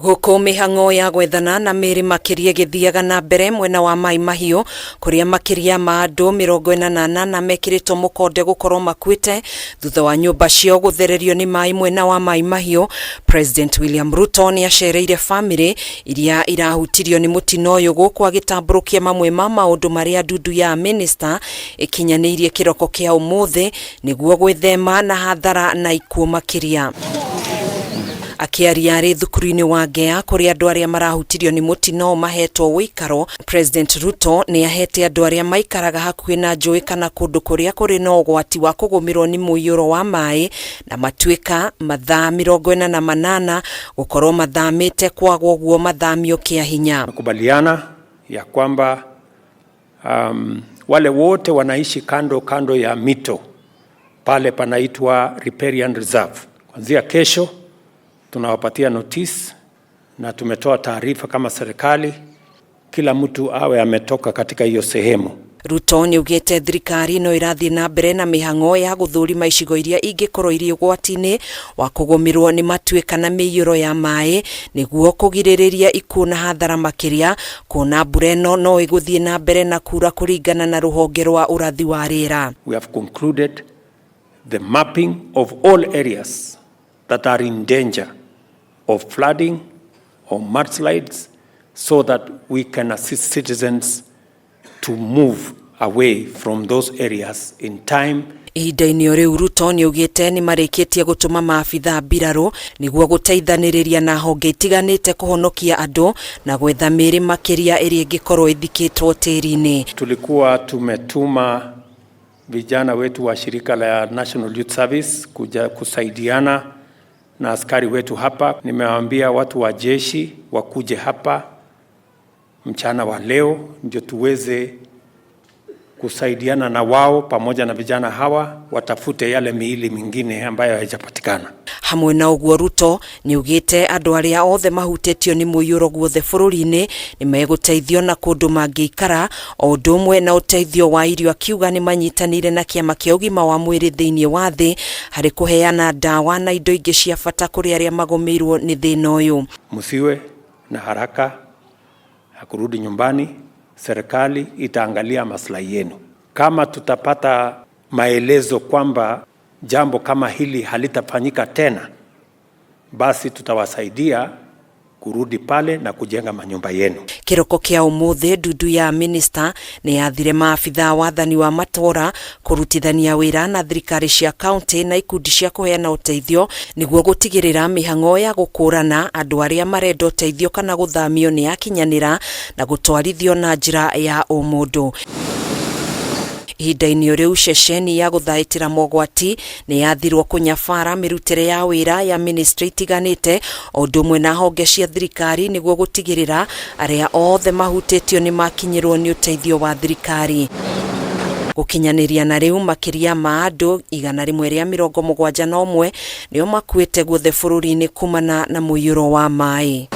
Guku mihango ya gwethana na miri makiria githiaga na mbere mwena wa Mai Mahiu kuria makiria ma andu 48 na mekiritwo mukonde gukorwo makuite thutha wa nyumba cio guthererio ni mai mwena wa Mai Mahiu. President William Ruto ni acereire family iria irahutirio ni mutino uyu guku agitamburukia mamwe ma maundu maria ndudu ya minister ikinyanirie kiroko kia umuthi niguo gwithema na hathara na ikuo makiria. Akiaria ari thukuru-ini wa Ngea kuri andu aria marahutirio ni mutino mahetwo wikaro, President Ruto ni ahete andu aria maikaraga hakuhi na njui kana kundu kuria kuri na ugwati wa kugumirwo ni muiyuro wa mai na matuika mathaa 48 gukorwo mathamite kwagwo guo mathamio kia hinya. Kubaliana ya kwamba wale wote wanaishi kando ya mito pale panaitwa riparian reserve, kuanzia kesho tunawapatia notice na tumetoa taarifa kama serikali kila mtu awe ametoka katika hiyo sehemu. Ruto ni ugete thirikari no irathi na mbere na mihango ya guthurima icigo iria ingikorwo iri ugwati-ini wa kugumirwo ni matuika na miiyuro ya mai niguo kugiririria ikuo na hathara makiria, kuona mbura ino no iguthie na mbere na kura kuringana na ruhonge rwa urathi wa riera. We have concluded the mapping of all areas that are in danger of flooding or mudslides so that we can assist citizens to move away from those areas in time. Ihinda-ini riu Ruto ni ugite ni marikitie gutuma maabitha mbiraru niguo guteithaniriria na honge itiganite kuhonokia andu na gwetha miri makiria iri ingikorwo ithikitwo tiri-ini. Tulikuwa tumetuma vijana wetu wa shirika la National Youth Service kuja kusaidiana na askari wetu hapa. Nimewaambia watu wa jeshi wakuje hapa mchana wa leo ndio tuweze kusaidiana na wao pamoja na vijana hawa watafute yale miili mingine ambayo haijapatikana. Hamwe na uguo Ruto ni ugite andu aria othe mahutetio ni muiyuro guothe bururi-ini ni meguteithio na kundu mangiikara o undu umwe na uteithio wa irio, akiuga ni manyitanire na kiama kia ugima wa mwiri thiini wa thi hari kuheana dawa na indo ingi cia bata kuri aria magomeirwo ni thina uyu. Musiwe na haraka ya kurudi nyumbani, serikali itaangalia maslahi yenu. Kama tutapata maelezo kwamba jambo kama hili halitafanyika tena, basi tutawasaidia kurudi pale na kujenga manyumba yenu. Kiroko kia umuthi ndudu ya minister ni yathire maabitha wathani wa matora kurutithania wira na thirikari cia county na ikundi cia kuheana uteithio niguo gutigirira mihango ya gukurana andu aria marenda uteithio kana guthamio ni yakinyanira na gutwarithio na njira ya umundu. Ihinda-ini riu ceceni ya guthaitira mogwati ni yathirwo kunyabara mirutire ya wira ya ministry itiganite o undu umwe na honge cia thirikari niguo gutigirira aria othe mahutetio ni makinyirwo ni uteithio wa thirikari. Gukinyaniria na riu makiria ma andu 171 nio makuite guothe bururi-ini kumana na muiyuro wa mai.